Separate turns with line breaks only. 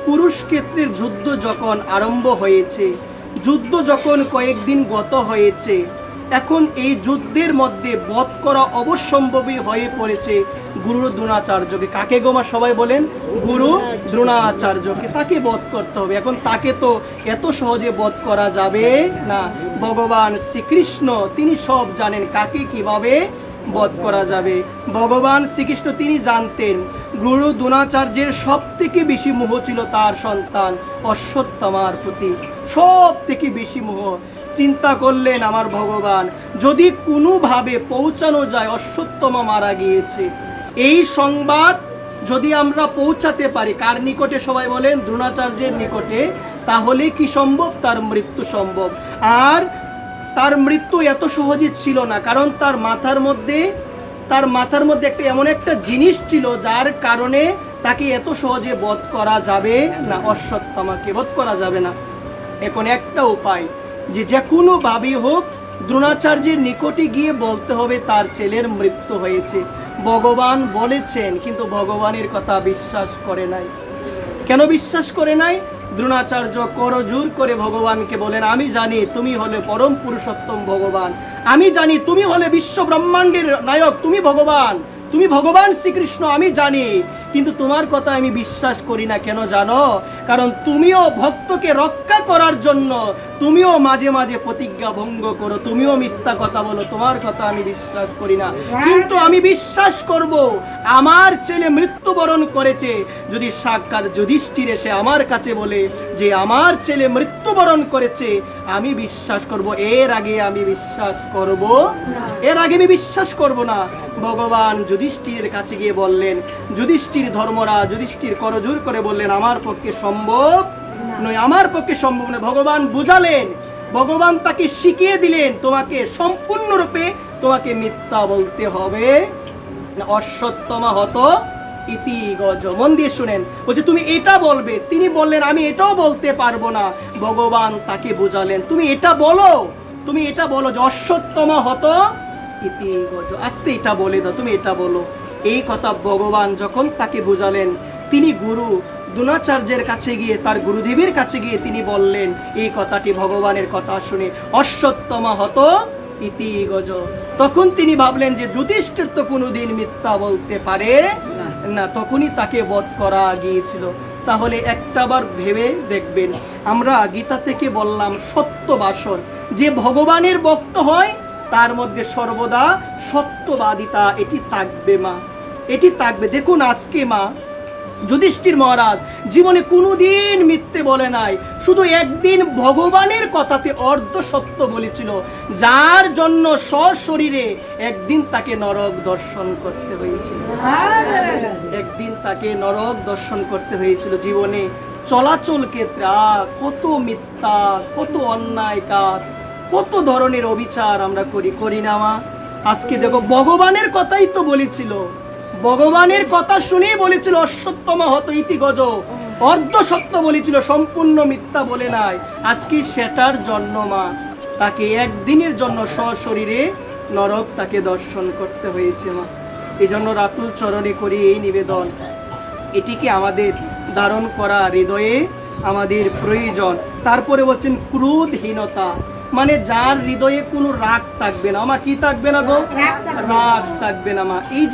কুরুক্ষেত্রের যুদ্ধ যখন আরম্ভ হয়েছে, যুদ্ধ যখন কয়েকদিন গত হয়েছে, এখন এই যুদ্ধের মধ্যে বধ করা অবশ্যম্ভাবী হয়ে পড়েছে গুরু দ্রোণাচার্যকে। কাকে গোমা সবাই বলেন? গুরু দ্রোণাচার্যকে। তাকে বধ করতে হবে। এখন তাকে তো এত সহজে বধ করা যাবে না। ভগবান শ্রীকৃষ্ণ তিনি সব জানেন কাকে কিভাবে বধ করা যাবে। ভগবান শ্রীকৃষ্ণ তিনি জানতেন গুরু দ্রোণাচার্যের সব থেকে বেশি মোহ ছিল তার সন্তান অশ্বত্থামার প্রতি, সব থেকে বেশি মোহ। চিন্তা করলেন আমার ভগবান, যদি কোনোভাবে পৌঁছানো যায় অশ্বত্থামা মারা গিয়েছে, এই সংবাদ যদি আমরা পৌঁছাতে পারি কার নিকটে? সবাই বলেন দ্রোণাচার্যের নিকটে, তাহলে কি সম্ভব? তার মৃত্যু সম্ভব। আর তার মৃত্যু এত সহজে ছিল না, কারণ তার মাথার মধ্যে একটা এমন একটা জিনিস ছিল যার কারণে তাকে এত সহজে বধ করা যাবে না, অশ্বত্থামাকে বধ করা যাবে না। এখন একটা উপায়, যে কোনো ভাবে হোক দ্রোণাচার্যের নিকটে গিয়ে বলতে হবে তার ছেলের মৃত্যু হয়েছে। ভগবান বলেছেন, কিন্তু ভগবানের কথা বিশ্বাস করে নাই। কেন বিশ্বাস করে নাই? দ্রোণাচার্য করজোর করে ভগবানকে বলেন, আমি জানি তুমি হলে পরম পুরুষোত্তম ভগবান, আমি জানি তুমি হলে বিশ্ব ব্রহ্মাণ্ডের নায়ক, তুমি ভগবান শ্রীকৃষ্ণ, আমি জানি, কিন্তু তোমার কথা আমি বিশ্বাস করি না। কেন জানো? কারণ তুমিও ভক্তকে রক্ষা করার জন্য তুমিও মাঝে মাঝে প্রতিজ্ঞা ভঙ্গ করো, তুমিও মিথ্যা কথা বলো, তোমার কথা আমি বিশ্বাস করি না। কিন্তু আমি বিশ্বাস করব আমার ছেলে মৃত্যুবরণ করেছে যদি সাক্ষাৎ যুধিষ্ঠির এসে আমার কাছে বলে যে আমার ছেলে মৃত্যুবরণ করেছে, আমি বিশ্বাস করব। এর আগে আমি বিশ্বাস করব না। ভগবান যুধিষ্ঠিরের কাছে গিয়ে বললেন, যুধিষ্ঠির ধর্মরাজ যুধিষ্ঠির করজোর করে বললেন, আমার পক্ষে সম্ভব নয়, আমার পক্ষে সম্ভব নয়। ভগবান বুঝালেন, ভগবান তাকে শিখিয়ে দিলেন, তোমাকে সম্পূর্ণরূপে তোমাকে মিথ্যা বলতে হবে। অশ্বত্থামা হত ইতি গজ। মন দিয়ে শুনেন, বলছে তুমি এটা বলবে। তিনি বললেন আমি এটাও বলতে পারবো না। ভগবান তাকে বুঝালেন, তুমি এটা বলো যে অশ্বত্থামা হত ইতি গজ। আস্তে এটা বলে দাও, তুমি এটা বলো। এই কথা ভগবান যখন তাকে বুঝালেন, তিনি গুরু দ্রোণাচার্যের কাছে গিয়ে, তার গুরুদেবের কাছে গিয়ে তিনি বললেন এই কথাটি, ভগবানের কথা শুনে, অশ্বত্থামা হত ইতি গজ। তখন তিনি ভাবলেন যে যুধিষ্ঠির তো কোনোদিন মিথ্যা বলতে পারে না, তখনই তাকে বধ করা গিয়েছিল। তাহলে একটাবার ভেবে দেখবেন, আমরা গীতা থেকে বললাম সত্য ভাষণ, যে ভগবানের ভক্ত হয় তার মধ্যে সর্বদা সত্যবাদিতা এটি থাকবে মা, এটি থাকবে। দেখুন আজকে মা যুধিষ্ঠির মহারাজ জীবনে কোনোদিন মিথ্যে বলে নাই, শুধু একদিন ভগবানের কথাতে অর্ধ সত্য বলেছিল, যার জন্য সশরীরে একদিন তাকে নরক দর্শন করতে হয়েছিল। একদিন তাকে নরক দর্শন করতে হয়েছিল। জীবনে চলাচল ক্ষেত্রে কত মিথ্যা, কত অন্যায় কাজ, কত ধরনের অবিচার আমরা করি না মা? আজকে দেখো ভগবানের কথাই তো বলেছিল, ভগবানের কথা শুনেই বলেছিল অশ্বত্থামা হত ইতি গজ, অর্ধ সত্য বলেছিল, সম্পূর্ণ মিথ্যা বলে নাই। আজকে সেটার জন্য মা তাকে একদিনের জন্য সশরীরে নরক তাকে দর্শন করতে হয়েছে মা। এই জন্য রাতুল চরণে করি এই নিবেদন, এটিকে আমাদের ধারণ করা হৃদয়ে আমাদের প্রয়োজন। তারপরে বলছেন ক্রোধহীনতা, মানে যার হৃদয়ে কোনো রাগ থাকবে না মা। কি থাকবে না গো? রাগ থাকবে না মা। এই